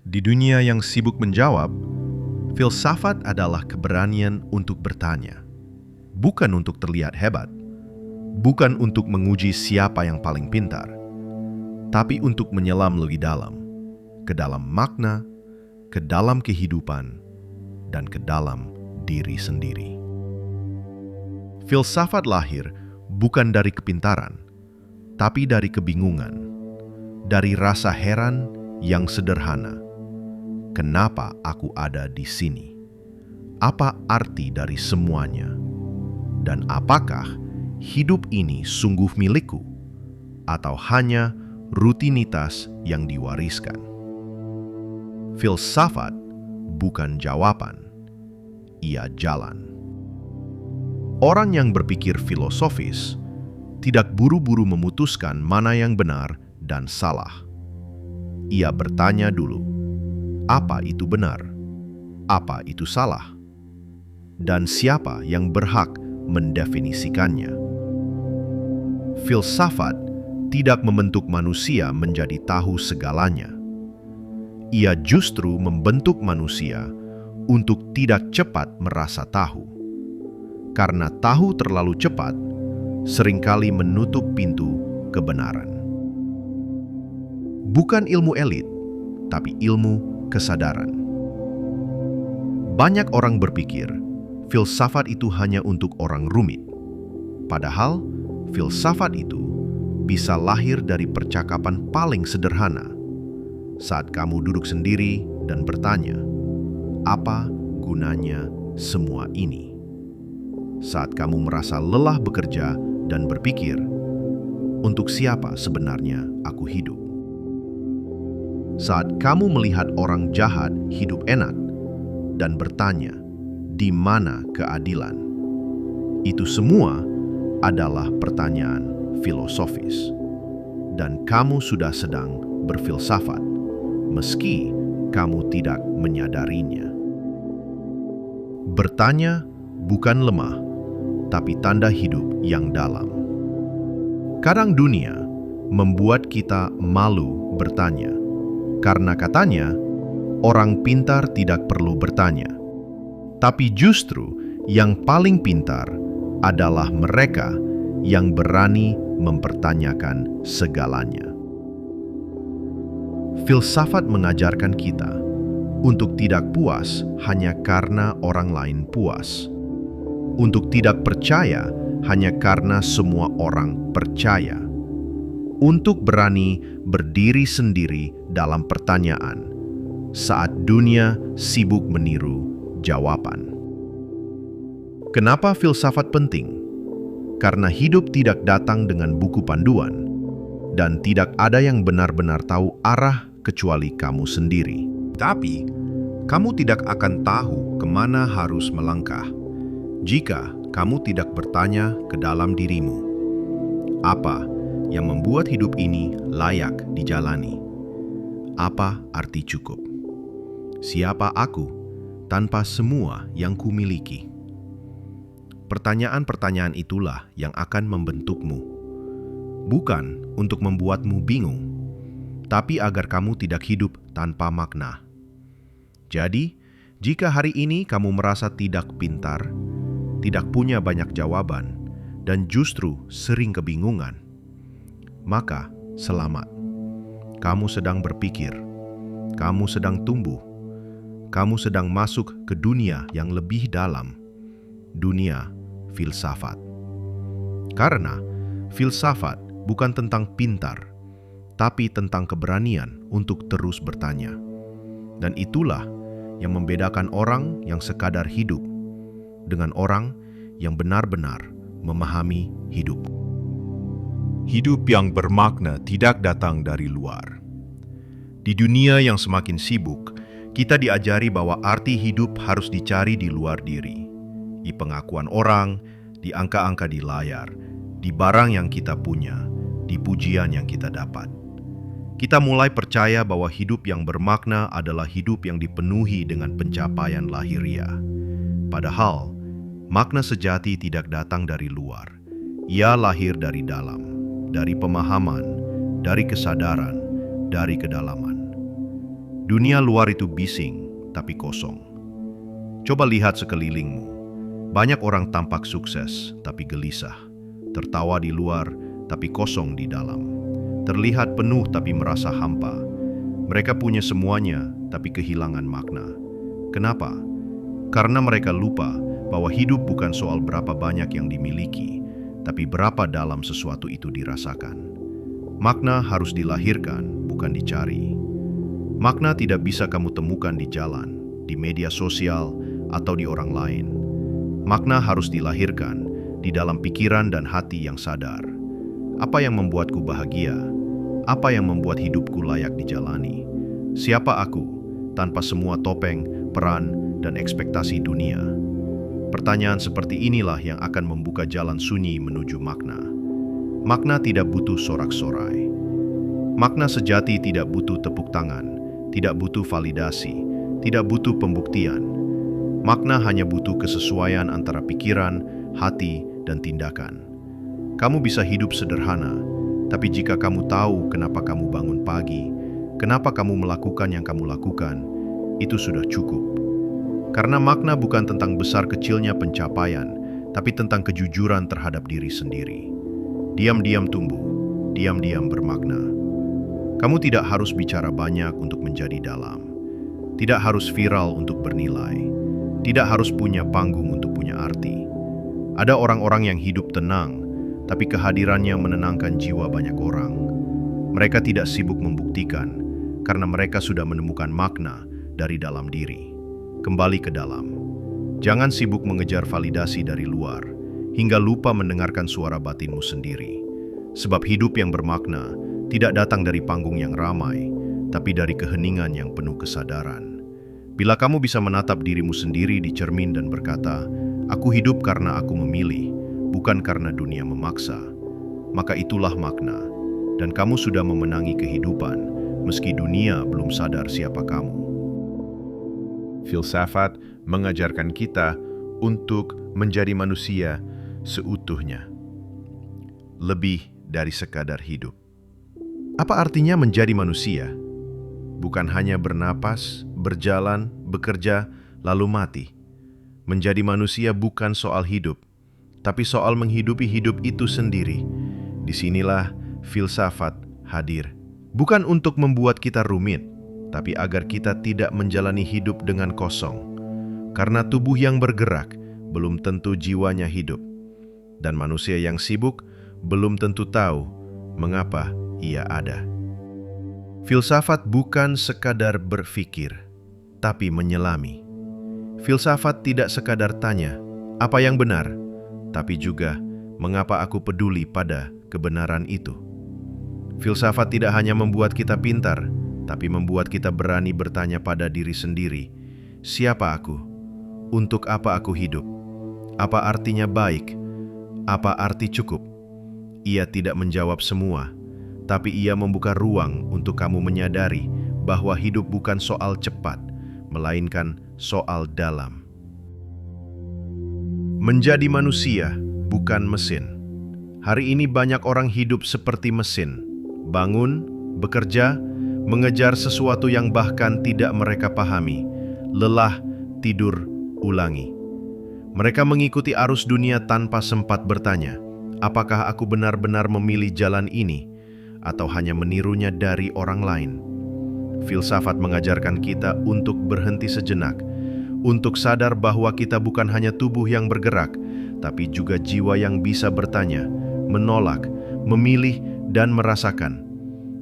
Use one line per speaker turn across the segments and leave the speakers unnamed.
Di dunia yang sibuk menjawab, filsafat adalah keberanian untuk bertanya. Bukan untuk terlihat hebat, bukan untuk menguji siapa yang paling pintar, tapi untuk menyelam lebih dalam, ke dalam makna, ke dalam kehidupan, dan ke dalam diri sendiri. Filsafat lahir bukan dari kepintaran, tapi dari kebingungan, dari rasa heran yang sederhana. Kenapa aku ada di sini? Apa arti dari semuanya? Dan apakah hidup ini sungguh milikku? Atau hanya rutinitas yang diwariskan? Filsafat bukan jawaban, ia jalan. Orang yang berpikir filosofis tidak buru-buru memutuskan mana yang benar dan salah. Ia bertanya dulu, apa itu benar? Apa itu salah? Dan siapa yang berhak mendefinisikannya? Filsafat tidak membentuk manusia menjadi tahu segalanya. Ia justru membentuk manusia untuk tidak cepat merasa tahu. Karena tahu terlalu cepat, seringkali menutup pintu kebenaran. Bukan ilmu elit, tapi ilmu kesadaran. Banyak orang berpikir filsafat itu hanya untuk orang rumit. Padahal filsafat itu bisa lahir dari percakapan paling sederhana. Saat kamu duduk sendiri dan bertanya, apa gunanya semua ini? Saat kamu merasa lelah bekerja dan berpikir, untuk siapa sebenarnya aku hidup? Saat kamu melihat orang jahat hidup enak dan bertanya, di mana keadilan? Itu semua adalah pertanyaan filosofis. Dan kamu sudah sedang berfilsafat, meski kamu tidak menyadarinya. Bertanya bukan lemah, tapi tanda hidup yang dalam. Kadang dunia membuat kita malu bertanya, karena katanya, orang pintar tidak perlu bertanya. Tapi justru yang paling pintar adalah mereka yang berani mempertanyakan segalanya. Filsafat mengajarkan kita untuk tidak puas hanya karena orang lain puas. Untuk tidak percaya hanya karena semua orang percaya. Untuk berani berdiri sendiri dalam pertanyaan saat dunia sibuk meniru jawaban. Kenapa filsafat penting? Karena hidup tidak datang dengan buku panduan dan tidak ada yang benar-benar tahu arah kecuali kamu sendiri. Tapi, kamu tidak akan tahu kemana harus melangkah jika kamu tidak bertanya ke dalam dirimu. Apa yang membuat hidup ini layak dijalani? Apa arti cukup? Siapa aku tanpa semua yang kumiliki? Pertanyaan-pertanyaan itulah yang akan membentukmu. Bukan untuk membuatmu bingung, tapi agar kamu tidak hidup tanpa makna. Jadi, jika hari ini kamu merasa tidak pintar, tidak punya banyak jawaban, dan justru sering kebingungan, maka selamat. Kamu sedang berpikir, kamu sedang tumbuh, kamu sedang masuk ke dunia yang lebih dalam, dunia filsafat. Karena filsafat bukan tentang pintar, tapi tentang keberanian untuk terus bertanya. Dan itulah yang membedakan orang yang sekadar hidup dengan orang yang benar-benar memahami hidup. Hidup yang bermakna tidak datang dari luar. Di dunia yang semakin sibuk, kita diajari bahwa arti hidup harus dicari di luar diri. Di pengakuan orang, di angka-angka di layar, di barang yang kita punya, di pujian yang kita dapat. Kita mulai percaya bahwa hidup yang bermakna adalah hidup yang dipenuhi dengan pencapaian lahiriah. Padahal, makna sejati tidak datang dari luar. Ia lahir dari dalam. Dari pemahaman, dari kesadaran, dari kedalaman. Dunia luar itu bising, tapi kosong. Coba lihat sekelilingmu. Banyak orang tampak sukses, tapi gelisah. Tertawa di luar, tapi kosong di dalam. Terlihat penuh, tapi merasa hampa. Mereka punya semuanya, tapi kehilangan makna. Kenapa? Karena mereka lupa bahwa hidup bukan soal berapa banyak yang dimiliki, tapi berapa dalam sesuatu itu dirasakan. Makna harus dilahirkan, bukan dicari. Makna tidak bisa kamu temukan di jalan, di media sosial, atau di orang lain. Makna harus dilahirkan di dalam pikiran dan hati yang sadar. Apa yang membuatku bahagia? Apa yang membuat hidupku layak dijalani? Siapa aku tanpa semua topeng, peran, dan ekspektasi dunia? Pertanyaan seperti inilah yang akan membuka jalan sunyi menuju makna. Makna tidak butuh sorak-sorai. Makna sejati tidak butuh tepuk tangan, tidak butuh validasi, tidak butuh pembuktian. Makna hanya butuh kesesuaian antara pikiran, hati, dan tindakan. Kamu bisa hidup sederhana, tapi jika kamu tahu kenapa kamu bangun pagi, kenapa kamu melakukan yang kamu lakukan, itu sudah cukup. Karena makna bukan tentang besar kecilnya pencapaian, tapi tentang kejujuran terhadap diri sendiri. Diam-diam tumbuh, diam-diam bermakna. Kamu tidak harus bicara banyak untuk menjadi dalam. Tidak harus viral untuk bernilai. Tidak harus punya panggung untuk punya arti. Ada orang-orang yang hidup tenang, tapi kehadirannya menenangkan jiwa banyak orang. Mereka tidak sibuk membuktikan, karena mereka sudah menemukan makna dari dalam diri. Kembali ke dalam. Jangan sibuk mengejar validasi dari luar, hingga lupa mendengarkan suara batinmu sendiri. Sebab hidup yang bermakna tidak datang dari panggung yang ramai, tapi dari keheningan yang penuh kesadaran. Bila kamu bisa menatap dirimu sendiri di cermin dan berkata, "Aku hidup karena aku memilih, bukan karena dunia memaksa," maka itulah makna, dan kamu sudah memenangi kehidupan, meski dunia belum sadar siapa kamu. Filsafat mengajarkan kita untuk menjadi manusia seutuhnya, lebih dari sekadar hidup. Apa artinya menjadi manusia? Bukan hanya bernapas, berjalan, bekerja, lalu mati. Menjadi manusia bukan soal hidup, tapi soal menghidupi hidup itu sendiri. Disinilah filsafat hadir. Bukan untuk membuat kita rumit, tapi agar kita tidak menjalani hidup dengan kosong. Karena tubuh yang bergerak belum tentu jiwanya hidup. Dan manusia yang sibuk belum tentu tahu mengapa ia ada. Filsafat bukan sekadar berpikir, tapi menyelami. Filsafat tidak sekadar tanya, apa yang benar, tapi juga mengapa aku peduli pada kebenaran itu. Filsafat tidak hanya membuat kita pintar, tapi membuat kita berani bertanya pada diri sendiri, siapa aku? Untuk apa aku hidup? Apa artinya baik? Apa arti cukup? Ia tidak menjawab semua, tapi ia membuka ruang untuk kamu menyadari bahwa hidup bukan soal cepat, melainkan soal dalam. Menjadi manusia bukan mesin. Hari ini banyak orang hidup seperti mesin, bangun, bekerja, mengejar sesuatu yang bahkan tidak mereka pahami, lelah, tidur, ulangi. Mereka mengikuti arus dunia tanpa sempat bertanya, apakah aku benar-benar memilih jalan ini, atau hanya menirunya dari orang lain? Filsafat mengajarkan kita untuk berhenti sejenak, untuk sadar bahwa kita bukan hanya tubuh yang bergerak, tapi juga jiwa yang bisa bertanya, menolak, memilih, dan merasakan.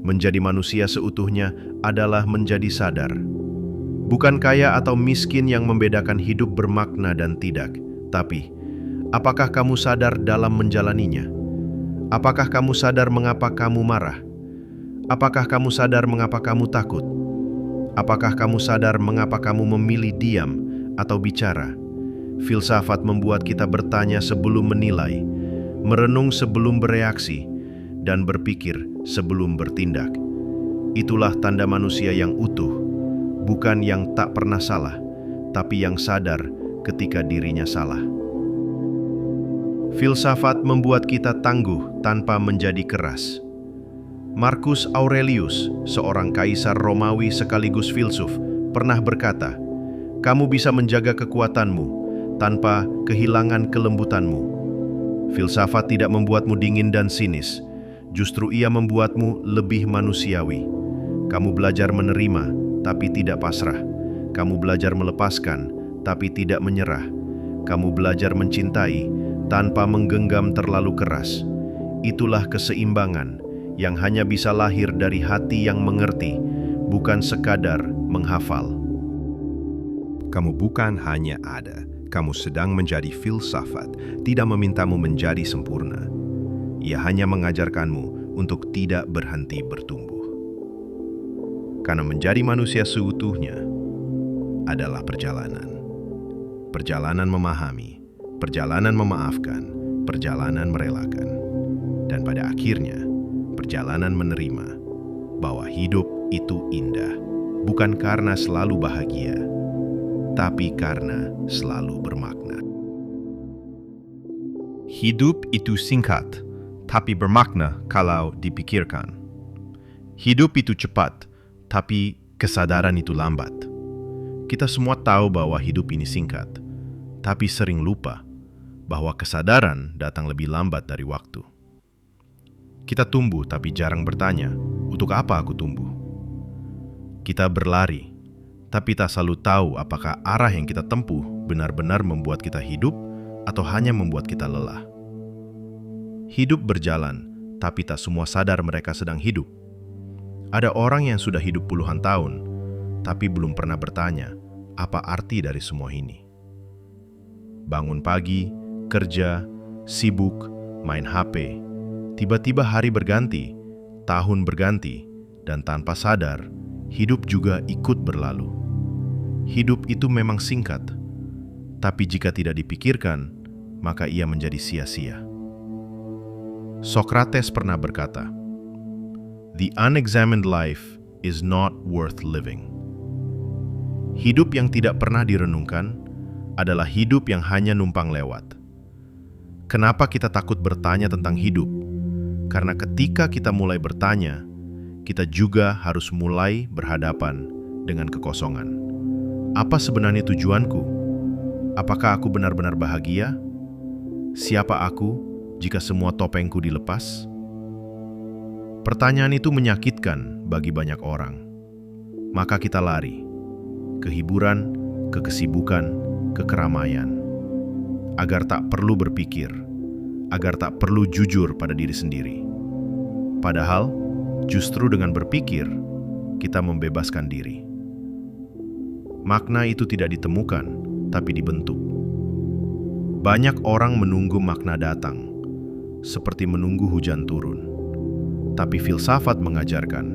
Menjadi manusia seutuhnya adalah menjadi sadar. Bukan kaya atau miskin yang membedakan hidup bermakna dan tidak, tapi apakah kamu sadar dalam menjalaninya? Apakah kamu sadar mengapa kamu marah? Apakah kamu sadar mengapa kamu takut? Apakah kamu sadar mengapa kamu memilih diam atau bicara? Filsafat membuat kita bertanya sebelum menilai, merenung sebelum bereaksi, dan berpikir sebelum bertindak. Itulah tanda manusia yang utuh, bukan yang tak pernah salah, tapi yang sadar ketika dirinya salah. Filsafat membuat kita tangguh tanpa menjadi keras. Marcus Aurelius, seorang kaisar Romawi sekaligus filsuf, pernah berkata, "Kamu bisa menjaga kekuatanmu tanpa kehilangan kelembutanmu." Filsafat tidak membuatmu dingin dan sinis, justru ia membuatmu lebih manusiawi. Kamu belajar menerima, tapi tidak pasrah. Kamu belajar melepaskan, tapi tidak menyerah. Kamu belajar mencintai tanpa menggenggam terlalu keras. Itulah keseimbangan yang hanya bisa lahir dari hati yang mengerti, bukan sekadar menghafal.
Kamu bukan hanya ada, kamu sedang menjadi filsafat, tidak memintamu menjadi sempurna. Ia hanya mengajarkanmu untuk tidak berhenti bertumbuh. Karena menjadi manusia seutuhnya adalah perjalanan. Perjalanan memahami, perjalanan memaafkan, perjalanan merelakan. Dan pada akhirnya, perjalanan menerima bahwa hidup itu indah, bukan karena selalu bahagia, tapi karena selalu bermakna.
Hidup itu singkat, tapi bermakna kalau dipikirkan. Hidup itu cepat, tapi kesadaran itu lambat. Kita semua tahu bahwa hidup ini singkat, tapi sering lupa bahwa kesadaran datang lebih lambat dari waktu. Kita tumbuh tapi jarang bertanya, untuk apa aku tumbuh? Kita berlari, tapi tak selalu tahu apakah arah yang kita tempuh benar-benar membuat kita hidup atau hanya membuat kita lelah. Hidup berjalan, tapi tak semua sadar mereka sedang hidup. Ada orang yang sudah hidup puluhan tahun, tapi belum pernah bertanya, apa arti dari semua ini? Bangun pagi, kerja, sibuk, main HP. Tiba-tiba hari berganti, tahun berganti, dan tanpa sadar, hidup juga ikut berlalu. Hidup itu memang singkat, tapi jika tidak dipikirkan, maka ia menjadi sia-sia. Socrates pernah berkata, "The unexamined life is not worth living." Hidup yang tidak pernah direnungkan adalah hidup yang hanya numpang lewat. Kenapa kita takut bertanya tentang hidup? Karena ketika kita mulai bertanya, kita juga harus mulai berhadapan dengan kekosongan. Apa sebenarnya tujuanku? Apakah aku benar-benar bahagia? Siapa aku jika semua topengku dilepas? Pertanyaan itu menyakitkan bagi banyak orang. Maka kita lari ke hiburan, ke kesibukan, ke keramaian, agar tak perlu berpikir, agar tak perlu jujur pada diri sendiri. Padahal, justru dengan berpikir, kita membebaskan diri. Makna itu tidak ditemukan, tapi dibentuk. Banyak orang menunggu makna datang, seperti menunggu hujan turun. Tapi filsafat mengajarkan,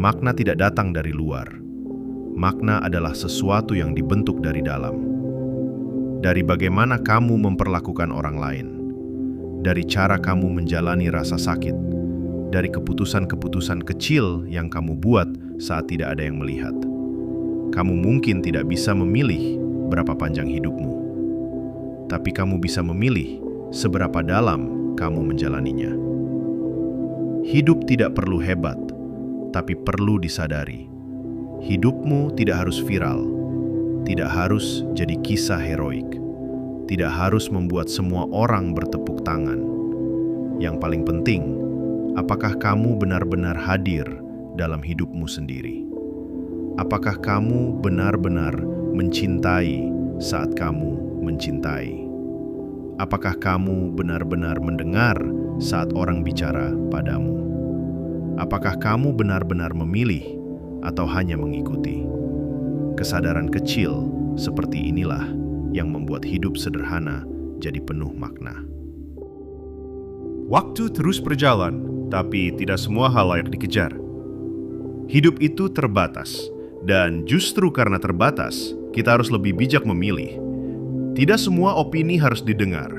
makna tidak datang dari luar. Makna adalah sesuatu yang dibentuk dari dalam. Dari bagaimana kamu memperlakukan orang lain, dari cara kamu menjalani rasa sakit, dari keputusan-keputusan kecil yang kamu buat saat tidak ada yang melihat. Kamu mungkin tidak bisa memilih berapa panjang hidupmu, tapi kamu bisa memilih seberapa dalam kamu menjalaninya. Hidup tidak perlu hebat, tapi perlu disadari. Hidupmu tidak harus viral, tidak harus jadi kisah heroik, tidak harus membuat semua orang bertepuk tangan. Yang paling penting, apakah kamu benar-benar hadir dalam hidupmu sendiri? Apakah kamu benar-benar mencintai saat kamu mencintai? Apakah kamu benar-benar mendengar saat orang bicara padamu? Apakah kamu benar-benar memilih atau hanya mengikuti? Kesadaran kecil seperti inilah yang membuat hidup sederhana jadi penuh makna.
Waktu terus berjalan, tapi tidak semua hal layak dikejar. Hidup itu terbatas, dan justru karena terbatas, kita harus lebih bijak memilih. Tidak semua opini harus didengar.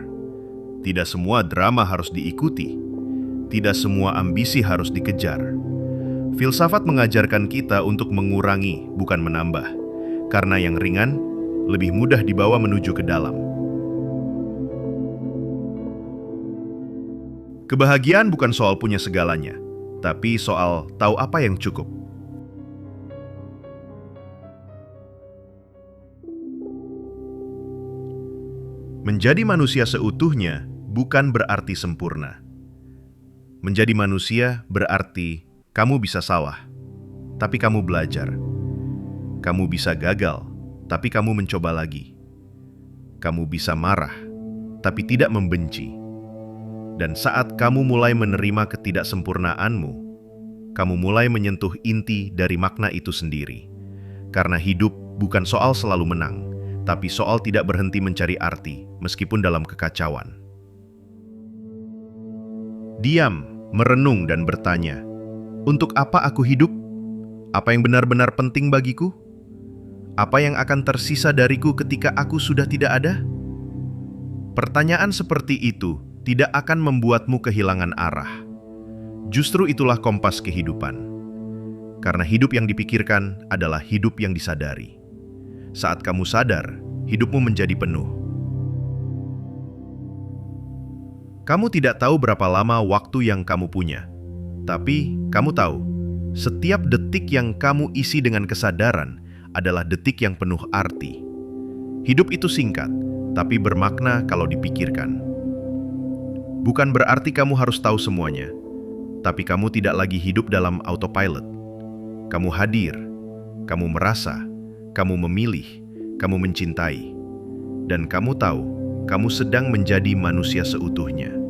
Tidak semua drama harus diikuti. Tidak semua ambisi harus dikejar. Filsafat mengajarkan kita untuk mengurangi, bukan menambah. Karena yang ringan lebih mudah dibawa menuju ke dalam. Kebahagiaan bukan soal punya segalanya, tapi soal tahu apa yang cukup. Menjadi manusia seutuhnya bukan berarti sempurna. Menjadi manusia berarti kamu bisa salah, tapi kamu belajar. Kamu bisa gagal, tapi kamu mencoba lagi. Kamu bisa marah, tapi tidak membenci. Dan saat kamu mulai menerima ketidaksempurnaanmu, kamu mulai menyentuh inti dari makna itu sendiri. Karena hidup bukan soal selalu menang, tapi soal tidak berhenti mencari arti, meskipun dalam kekacauan. Diam, merenung dan bertanya, untuk apa aku hidup? Apa yang benar-benar penting bagiku? Apa yang akan tersisa dariku ketika aku sudah tidak ada? Pertanyaan seperti itu tidak akan membuatmu kehilangan arah. Justru itulah kompas kehidupan. Karena hidup yang dipikirkan adalah hidup yang disadari. Saat kamu sadar, hidupmu menjadi penuh. Kamu tidak tahu berapa lama waktu yang kamu punya. Tapi, kamu tahu, setiap detik yang kamu isi dengan kesadaran adalah detik yang penuh arti. Hidup itu singkat, tapi bermakna kalau dipikirkan. Bukan berarti kamu harus tahu semuanya, tapi kamu tidak lagi hidup dalam autopilot. Kamu hadir, kamu merasa, kamu memilih, kamu mencintai, dan kamu tahu, kamu sedang menjadi manusia seutuhnya.